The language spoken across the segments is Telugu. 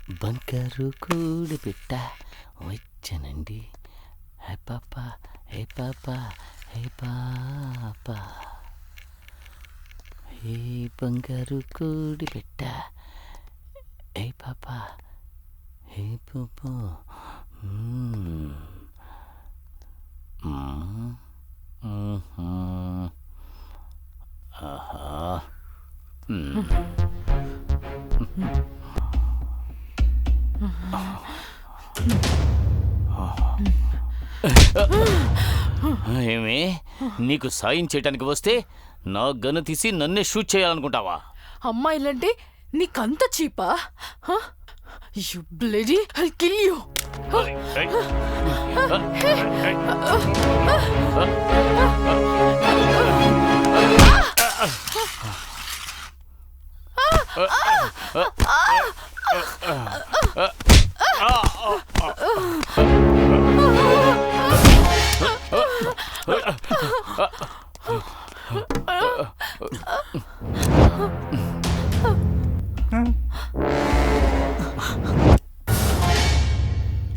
బంగారు కోడి పెట్ట వచ్చానండి. హే పాప హే పాప హే పాప, హే బంగారు కోడి పెట్ట హే పాప హే పాప. ఆహా. ఏమే, నీకు సాయం చేయటానికి వస్తే నా గన్ను తీసి నన్నే షూట్ చేయాలనుకుంటావా? అమ్మాయిలంటే నీకంత చీపా? You bloody, I'll kill you.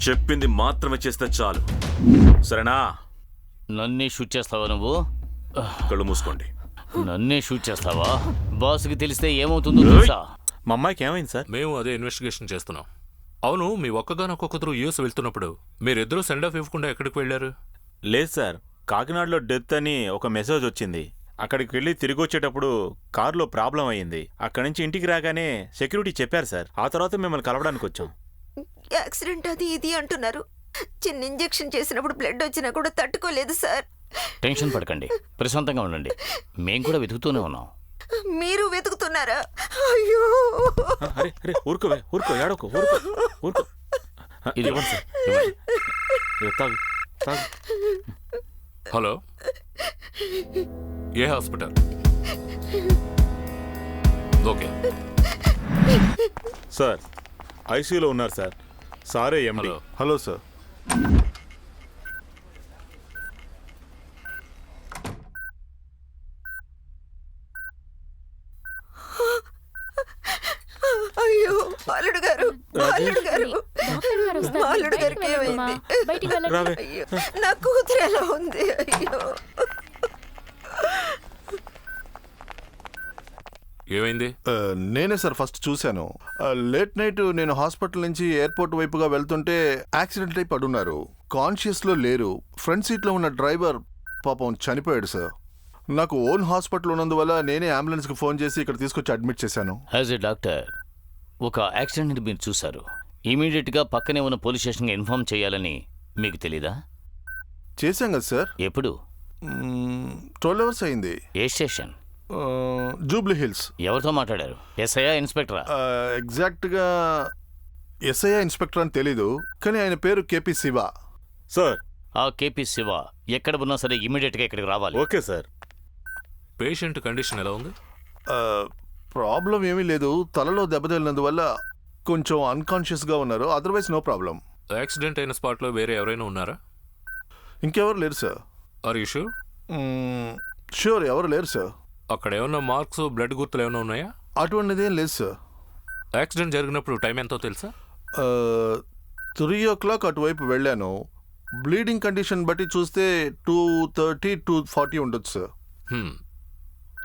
చెప్పింది మాత్రమే చేస్తే చాలు, సరేనా? నన్నే షూట్ చేస్తావా నువ్వు? కళ్ళు మూసుకోండి. నన్నే షూట్ చేస్తావా? బాస్కి తెలిస్తే ఏమవుతుందో తెలుసా? మా అమ్మాయికి ఏమైంది సార్? మేము అదే ఇన్వెస్టిగేషన్ చేస్తున్నాం. అవును, మీ ఒక్కగానొక్క కూతురు యూఎస్ వెళ్తున్నప్పుడు మీరిద్దరూ సెండ్ ఆఫ్ ఇవ్వకుండా ఎక్కడికి వెళ్లారు? లేదు సార్, కాకినాడలో డెత్ అని ఒక మెసేజ్ వచ్చింది. అక్కడికి వెళ్ళి తిరిగి వచ్చేటప్పుడు కారులో ప్రాబ్లం అయ్యింది. అక్కడి నుంచి ఇంటికి రాగానే సెక్యూరిటీ చెప్పారు సార్. ఆ తర్వాత మిమ్మల్ని కలవడానికి వచ్చాం. యాక్సిడెంట్ అది ఇది అంటున్నారు. చిన్న ఇంజెక్షన్ చేసినప్పుడు బ్లడ్ వచ్చినా కూడా తట్టుకోలేదు సార్. టెన్షన్ పడకండి, ప్రశాంతంగా ఉండండి. మేం కూడా వెతుకుతూనే ఉన్నాం. మీరు వెతుకుతున్నారా? అయ్యో, అరే అరే ఊరుకో ఊరుకో, ఏడోకో, ఊరుకో ఊరుకో. ఇది ఇవ్వండి సార్, ఇవ్వండి. తాగు తాగు. హలో, ఏ హాస్పిటల్? ఓకే సార్, ఐసీయూలో ఉన్నారు సార్. సారే ఎండి. Hello sir. అయ్యో, బాలుడు గారు, బాలుడు గారు, బాలుడు గారికి ఏమైంది? అయ్యో, నా కూతురు ఎలా ఉంది? అయ్యో, ఏమైంది? నేనే సార్ ఫస్ట్ చూశాను. లేట్ నైట్ నేను హాస్పిటల్ నుంచి ఎయిర్పోర్ట్ వైపుగా వెళ్తుంటే యాక్సిడెంట్ అయి పడున్నారు. కాన్షియస్లో లేరు. ఫ్రంట్ సీట్లో ఉన్న డ్రైవర్ పాపం చనిపోయాడు సార్. నాకు ఓన్ హాస్పిటల్ ఉన్నందువల్ల నేనే అంబులెన్స్కి ఫోన్ చేసి ఇక్కడ తీసుకొచ్చి అడ్మిట్ చేశాను. యాజ్ ఎ డాక్టర్, ఒక యాక్సిడెంట్ మీరు చూశారు. ఇమీడియట్గా పక్కనే ఉన్న పోలీస్ స్టేషన్కి ఇన్ఫార్మ్ చేయాలని మీకు తెలీదా? చేశాం కదా సార్. ఎప్పుడు? 12 hours అయింది. ఏ స్టేషన్? Jubilee hills. ఎవరితో మాట్లాడారు? ఎస్ఐయా, ఇన్స్పెక్టరా? ఎగ్జాక్ట్గా ఎస్ఐ ఇన్స్పెక్టర్ అని తెలీదు, కానీ ఆయన పేరు కేపీ శివ సార్. ఆ కేపీ శివ ఎక్కడ ఉన్నా సరే ఇమీడియట్గా ఇక్కడికి రావాలి. Okay sir. పేషెంట్ కండిషన్ ఎలా ఉంది? ప్రాబ్లం ఏమీ లేదు. తలలో దెబ్బతగిలినందువల్ల కొంచెం అన్కాన్షియస్గా ఉన్నారు. Otherwise no problem. యాక్సిడెంట్ అయిన స్పాట్లో వేరే ఎవరైనా ఉన్నారా? ఇంకెవరు లేరు sir. Are you sure? Sure, ఎవరు లేరు సార్. అక్కడ ఏమన్నా మార్క్స్, బ్లడ్ గుర్తులు ఏమైనా ఉన్నాయా? అటువంటిదేం లేదు సార్. యాక్సిడెంట్ జరిగినప్పుడు టైం ఎంతో తెలుసా? 3 o'clock అటువైపు వెళ్ళాను. బ్లీడింగ్ కండిషన్ బట్టి చూస్తే 2:30, 2:40 ఉండొచ్చు sir.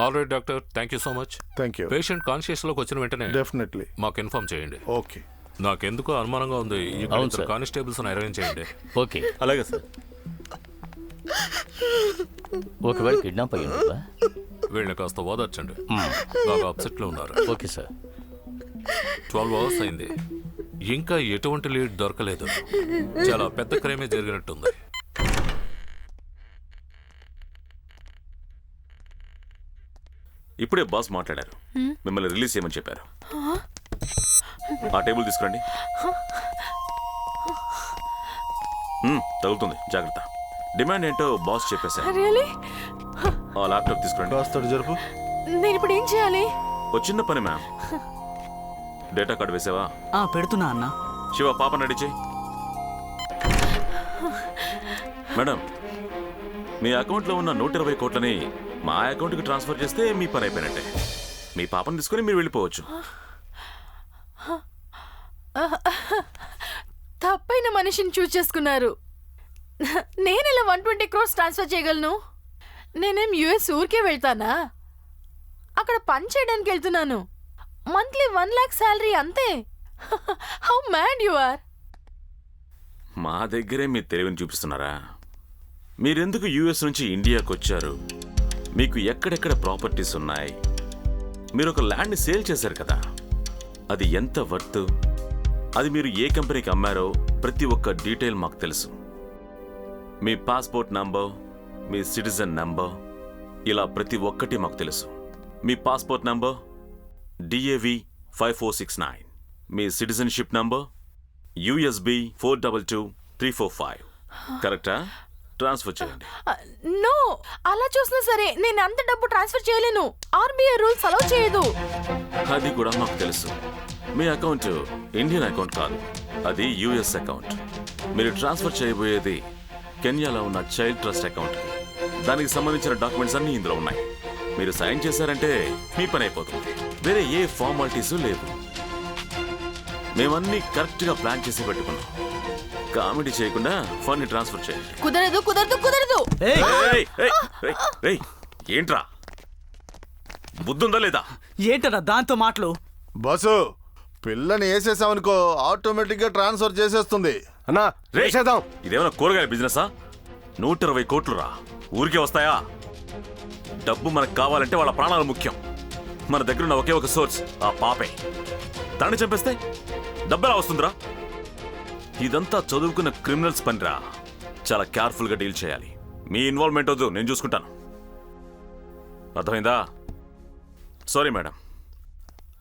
All right doctor, thank you so much. Thank you. Patient కాన్షియస్లోకి వచ్చిన వెంటనే డెఫినెట్లీ మాకు ఇన్ఫార్మ్ చేయండి. ఓకే. నాకెందుకో అనుమానంగా ఉంది. ఇక్కడ కానిస్టేబుల్స్ అరేంజ్ చేయండి. ఓకే, అలాగే సార్. ఒకవేళ కిడ్నాప్ అయ్యి ఉంటుందా? వీళ్ళని కాస్త ఓదార్చండి, బాగా అప్సెట్లో ఉన్నారు. Okay sir. 12 hours అయింది, ఇంకా ఎటువంటి లీడ్ దొరకలేదు. చాలా పెద్ద క్రైమే జరిగినట్టుంది. ఇప్పుడే బాస్ మాట్లాడారు, మిమ్మల్ని రిలీజ్ చేయమని చెప్పారు. ఆ టేబుల్ తీసుకురండి. తగులుతుంది, జాగ్రత్త. డిమాండ్ ఏంటో బాస్ చెప్పేశారు. ఆ ల్యాప్టాప్ తీసుకురండి. కాస్త జరుపు. నేను ఇప్పుడు ఏం చేయాలి? ఓ చిన్న పని మ్యామ్. డేటా కార్డు వేసావా? పెడుతున్నా అన్న. శివ, పాప నడిచి. మేడం, మీ అకౌంట్లో ఉన్న 120 కోట్లని మా అకౌంట్కి ట్రాన్స్ఫర్ చేస్తే మీ పని అయిపోయినట్టే. మీ పాపను తీసుకుని మీరు వెళ్ళిపోవచ్చు. తప్పైన మనిషిని చూస్ చేసుకున్నారు. నేను ఇలా 120 crores ట్రాన్స్ఫర్ చేయగలను? నేనేం యుఎస్ ఊరికే వెళ్తానా? అక్కడ పని చేయడానికి వెళ్తున్నాను. మంత్లీ 1 lakh శాలరీ అంతే. How mad you are? మా దగ్గరే మీ తెలివిని చూపిస్తున్నారా? మీరెందుకు యుఎస్ నుంచి ఇండియాకి వచ్చారు? మీకు ఎక్కడెక్కడ ప్రాపర్టీస్ ఉన్నాయి? మీరు ఒక ల్యాండ్ని సేల్ చేశారు కదా, అది ఎంత వర్త్, అది మీరు ఏ కంపెనీకి అమ్మారో ప్రతి ఒక్క డీటెయిల్ మాకు తెలుసు. మీ పాస్పోర్ట్ నంబర్, మీ సిటిజన్ నంబర్, ఇలా ప్రతి ఒక్కటి మాకు తెలుసు. మీ పాస్పోర్ట్ నంబర్ DAV 5469, మీ సిటిజన్షిప్ నంబర్ USB 422345. కరెక్టా? ట్రాన్స్ఫర్ చేయండి. నో, అలా చూసినా సరే నేను అంత డబ్బు ట్రాన్స్ఫర్ చేయలేను. RBI రూల్స్ అలౌ చేయదు. అది కూడా మాకు తెలుసు. మీ అకౌంట్ ఇండియన్ అకౌంట్ కాదు, అది US అకౌంట్. మీరు ట్రాన్స్ఫర్ చేయబోయేది కెన్యాలో ఉన్న చైల్డ్ ట్రస్ట్ అకౌంట్కి. దానికి సంబంధించిన డాక్యుమెంట్స్ అన్నీ ఇందులో ఉన్నాయి. మీరు సైన్ చేశారంటే మీ పని అయిపోతుంది. వేరే ఏ ఫార్మాలిటీస్ లేవు. మేమన్నీ కరెక్ట్గా ప్లాన్ చేసి పెట్టుకున్నాం. కామెడీ చేయకుండా ఫండ్ని ట్రాన్స్ఫర్ చేయండి. కుదరదు కుదరదు కుదరదు. ఏయ్, ఏయ్, ఏయ్, ఏంట్రా, బుద్ధుందా లేదా? ఏంటన్నా దాంతో మాటలు? బస్సు పిల్లని వేసేసామనుకో ఆటోమేటిక్ గా ట్రాన్స్ఫర్ చేసేస్తుంది. అన్నా రేసేద్దాం. ఇదేమైనా కూరగాయల బిజినెసా? 120 కోట్లు రా, ఊరికే వస్తాయా? డబ్బు మనకు కావాలంటే వాళ్ళ ప్రాణాలు ముఖ్యం. మన దగ్గర ఉన్న ఒకే ఒక సోర్స్ ఆ పాపే. దాన్ని చంపేస్తే డబ్బెలా వస్తుందిరా? ఇదంతా చదువుకున్న క్రిమినల్స్ పనిరా. చాలా కేర్ఫుల్గా డీల్ చేయాలి. మీ ఇన్వాల్వ్మెంట్ వద్దు, నేను చూసుకుంటాను. అర్థమైందా? Sorry madam,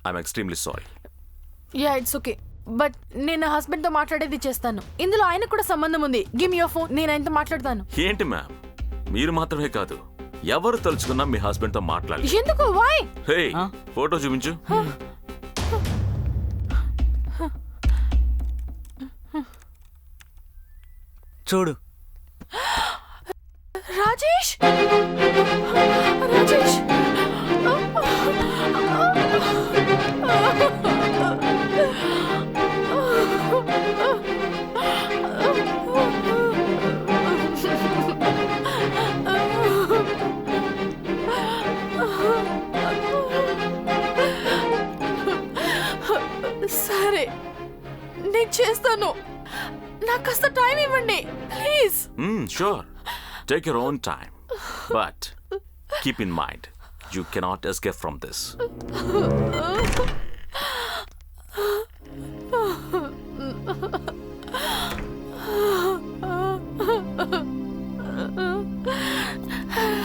I'm extremely sorry. Yeah, it's okay. But నేను హస్బెండ్ తో మాట్లాడేది చేస్తాను. ఇందులో ఆయనకు కూడా సంబంధం ఉంది. గివ్ మీ యువర్ ఫోన్, నేను ఆయనతో మాట్లాడతాను. ఏంటి మ్యామ్, మీరు మాత్రమే కాదు, ఎవరు తలుచుకున్నా మీ హస్బెండ్ తో మాట్లాడాలి. ఎందుకు? వై? హే, ఫోటో చూపించు. చూడు. రాజేష్, రాజేష్, సరే నేను చేస్తాను. నాకు కాస్త టైం ఇవ్వండి please. Sure, take your own time, but keep in mind, you cannot escape from this.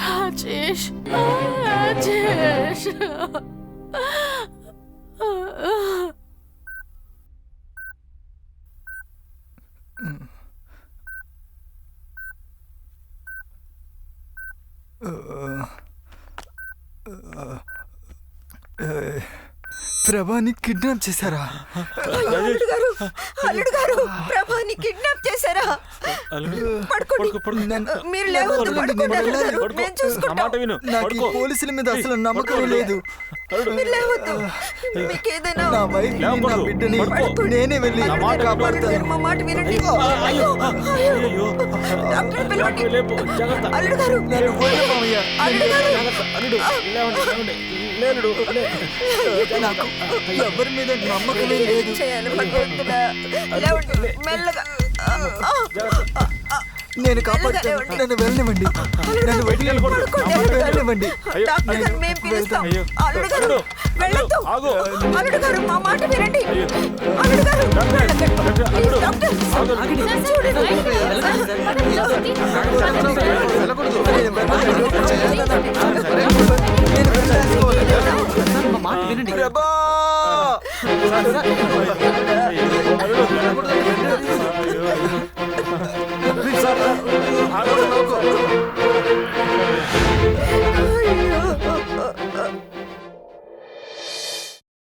Rajesh, Rajesh. ప్రభాని కిడ్నాప్ చేశారా? అల్లుడు గారు, అల్లుడు గారు, ప్రభాని కిడ్నాప్ చేశారా? పడుకోండి. మీరు లేవద్దు, పడుకోండి అల్లుడు గారు, మేము చూసుకుంటాం. నాకు ఈ పోలీసుల మీద అసలు నమ్మకం లేదు. మీరు లేవద్దు. మీకు ఏదైనా నా వైఫ్ నా బిడ్డని నేనే వెళ్ళి కాపాడుతాను. మా మాట వినండి. అయ్యో, డాక్టర్ పిలవండి. అల్లుడు గారు, నన్ను వదిలేయమయ్యా. అల్లుడు గారు, నాకు ఎవరి మీద నమ్మకమే లేదు. చేయాలి భగవంతుడా. లేవండి మెల్లగా. నేను కాపాడుతాను. నన్ను వెళ్ళనివ్వండి. నన్ను వెళ్ళనివ్వండి. డాక్టర్ గారు మేము పిలుస్తాం. అల్లుడు గారు వెళ్ళొద్దు. అల్లుడు గారు మా మాట వినండి. అల్లుడు గారు ప్లీజ్ డాక్టర్ మాట వినండి.